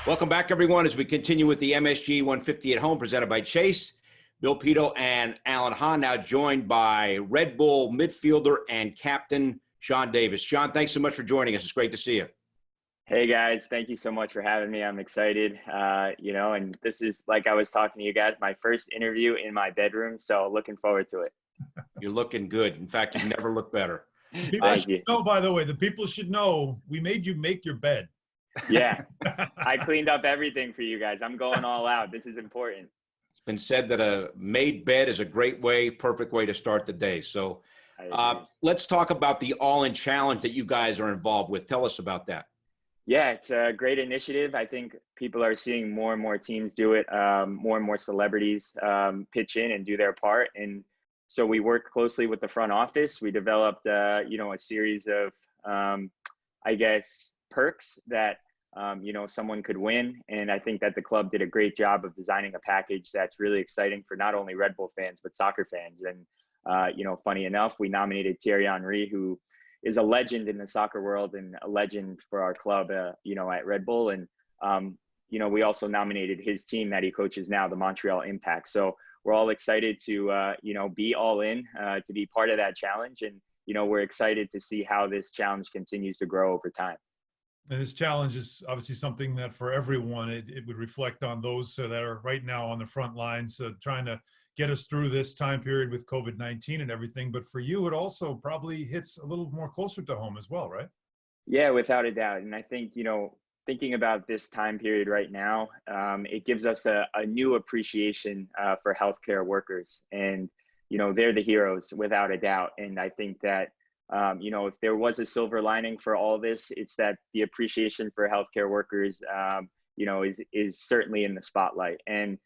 Welcome back, everyone, as we continue with the MSG 150 at Home presented by Chase. Bill Pidto and Alan Hahn, now joined by Red Bull midfielder and captain Sean Davis. Sean, thanks so much for joining us. It's great to see you. Hey guys, thank you so much for having me. I'm excited, and this is, like I was talking to you guys, my first interview in my bedroom, so looking forward to it. You're looking good. In fact, you've never looked better. People should know, by the way, the people should know we made you make your bed. Yeah, I cleaned up everything for you guys. I'm going all out. This is important. It's been said that a made bed is a great way, perfect way to start the day. So let's talk about the All-In Challenge that you guys are involved with. Tell us about that. Yeah, it's a great initiative. I think people are seeing more and more teams do it, more and more celebrities pitch in and do their part. And so we work closely with the front office. We developed, a series of, perks that, someone could win. And I think that the club did a great job of designing a package that's really exciting for not only Red Bull fans, but soccer fans. And, funny enough, we nominated Thierry Henry, who is a legend in the soccer world and a legend for our club, at Red Bull. And, we also nominated his team that he coaches now, the Montreal Impact. So we're all excited to, be all in, to be part of that challenge. And, we're excited to see how this challenge continues to grow over time. And this challenge is obviously something that for everyone, it would reflect on those that are right now on the front lines, trying to get us through this time period with COVID-19 and everything. But for you, it also probably hits a little more closer to home as well, right? Yeah, without a doubt. And I think, thinking about this time period right now, it gives us a new appreciation for healthcare workers. And, they're the heroes without a doubt. And I think that, if there was a silver lining for all this, it's that the appreciation for healthcare workers, is certainly in the spotlight. And,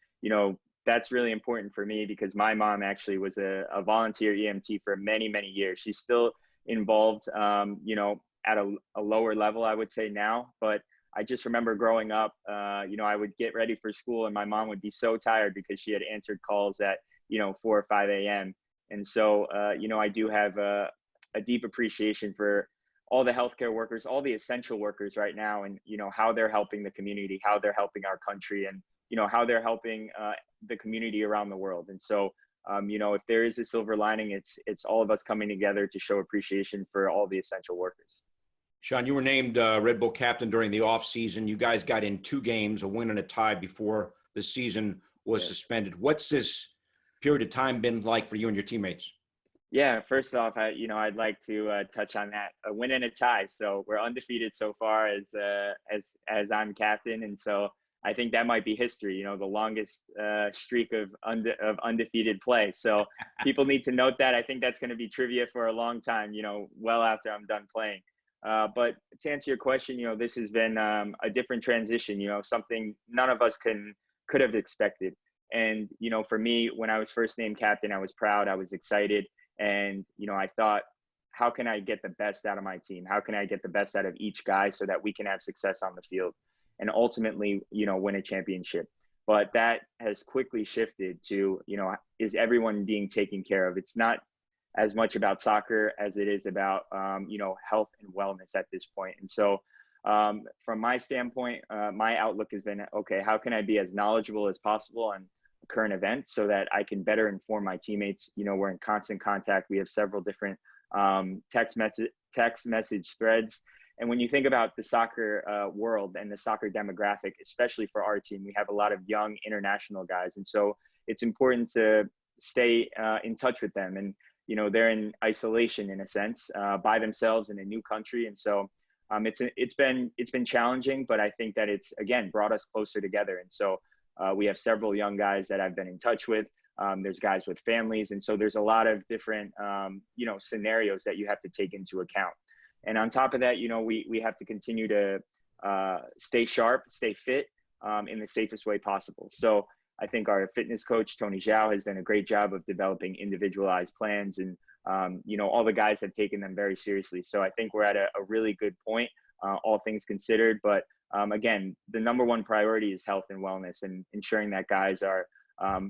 that's really important for me because my mom actually was a volunteer EMT for many, many years. She's still involved, at a lower level, I would say now. But I just remember growing up, I would get ready for school and my mom would be so tired because she had answered calls at, 4 or 5 a.m. And so, I do have a deep appreciation for all the healthcare workers, all the essential workers right now, and, how they're helping the community, how they're helping our country, and, how they're helping the community around the world. And so, if there is a silver lining, it's all of us coming together to show appreciation for all the essential workers. Sean, you were named Red Bull captain during the offseason. You guys got in 2 games, a win and a tie before the season was suspended. What's this period of time been like for you and your teammates? Yeah, first off, I'd like to touch on that, a win and a tie. So we're undefeated so far as I'm captain, and so I think that might be history. The longest streak of undefeated play. So people need to note that. I think that's going to be trivia for a long time. Well after I'm done playing. But to answer your question, this has been a different transition. Something none of us could have expected. And for me, when I was first named captain, I was proud. I was excited. And, I thought, how can I get the best out of my team? How can I get the best out of each guy so that we can have success on the field and ultimately, win a championship? But that has quickly shifted to, is everyone being taken care of? It's not as much about soccer as it is about, health and wellness at this point. And so from my standpoint, my outlook has been, okay, how can I be as knowledgeable as possible on current events so that I can better inform my teammates? We're in constant contact. We have several different text message threads. And when you think about the soccer world and the soccer demographic, especially for our team, we have a lot of young international guys. And so it's important to stay in touch with them. And, they're in isolation in a sense by themselves in a new country. And so it's been challenging, but I think that it's, again, brought us closer together. And so we have several young guys that I've been in touch with. There's guys with families. And so there's a lot of different, scenarios that you have to take into account. And on top of that, we have to continue to stay sharp, stay fit in the safest way possible. So I think our fitness coach, Tony Zhao, has done a great job of developing individualized plans. And, all the guys have taken them very seriously. So I think we're at a really good point, all things considered. But again, the number one priority is health and wellness and ensuring that guys are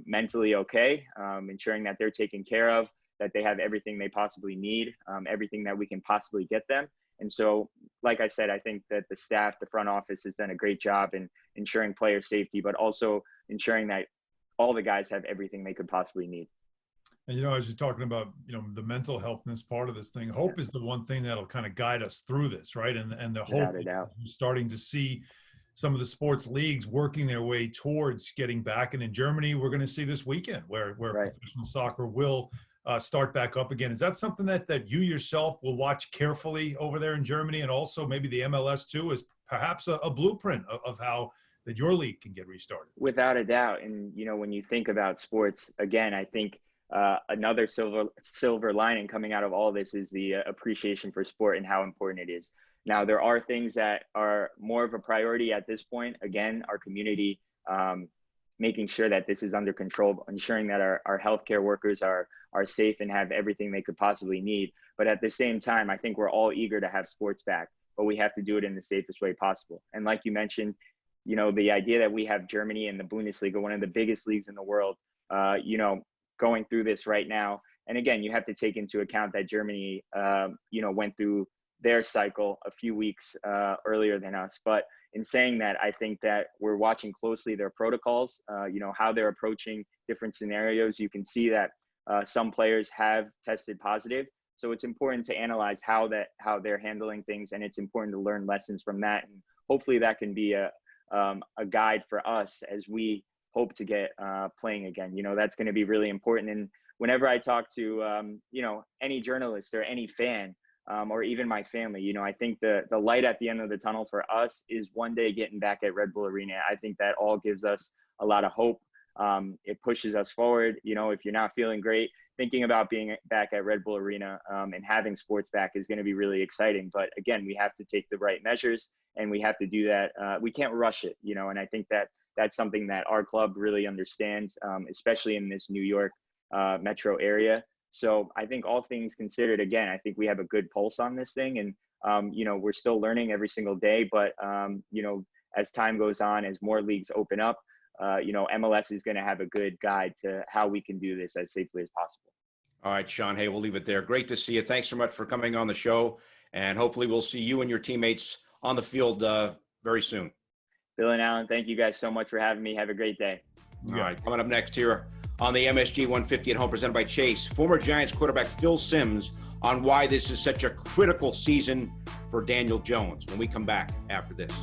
mentally okay, ensuring that they're taken care of, that they have everything they possibly need, everything that we can possibly get them. And so like I said, I think that the staff, the front office has done a great job in ensuring player safety, but also ensuring that all the guys have everything they could possibly need. And, as you're talking about, the mental healthness part of this thing, hope is the one thing that'll kind of guide us through this, right? And the hope is you're starting to see some of the sports leagues working their way towards getting back. And in Germany, we're going to see this weekend where professional soccer will start back up again. Is that something that you yourself will watch carefully over there in Germany, and also maybe the MLS too, is perhaps a blueprint of how that your league can get restarted? Without a doubt. And, when you think about sports, again, I think another silver lining coming out of all this is the appreciation for sport and how important it is. Now, there are things that are more of a priority at this point. Again, our community, making sure that this is under control, ensuring that our healthcare workers are safe and have everything they could possibly need. But at the same time, I think we're all eager to have sports back, but we have to do it in the safest way possible. And like you mentioned, the idea that we have Germany and the Bundesliga, one of the biggest leagues in the world, going through this right now. And again, you have to take into account that Germany, went through their cycle a few weeks earlier than us. But in saying that, I think that we're watching closely their protocols, how they're approaching different scenarios. You can see that some players have tested positive. So it's important to analyze how they're handling things, and it's important to learn lessons from that. And hopefully that can be a guide for us as we hope to get playing again. That's going to be really important. And whenever I talk to, any journalist or any fan, or even my family, I think the light at the end of the tunnel for us is one day getting back at Red Bull Arena. I think that all gives us a lot of hope. It pushes us forward. If you're not feeling great, thinking about being back at Red Bull Arena and having sports back is going to be really exciting. But again, we have to take the right measures, and we have to do that. We can't rush it, and I think that that's something that our club really understands, especially in this New York metro area. So I think all things considered, again, I think we have a good pulse on this thing, and we're still learning every single day. But as time goes on, as more leagues open up, MLS is going to have a good guide to how we can do this as safely as possible. All right, Sean. Hey, we'll leave it there. Great to see you. Thanks so much for coming on the show, and hopefully we'll see you and your teammates on the field very soon. Bill and Alan, thank you guys so much for having me. Have a great day. All right, coming up next here on the MSG 150 at Home, presented by Chase, former Giants quarterback Phil Simms on why this is such a critical season for Daniel Jones when we come back after this.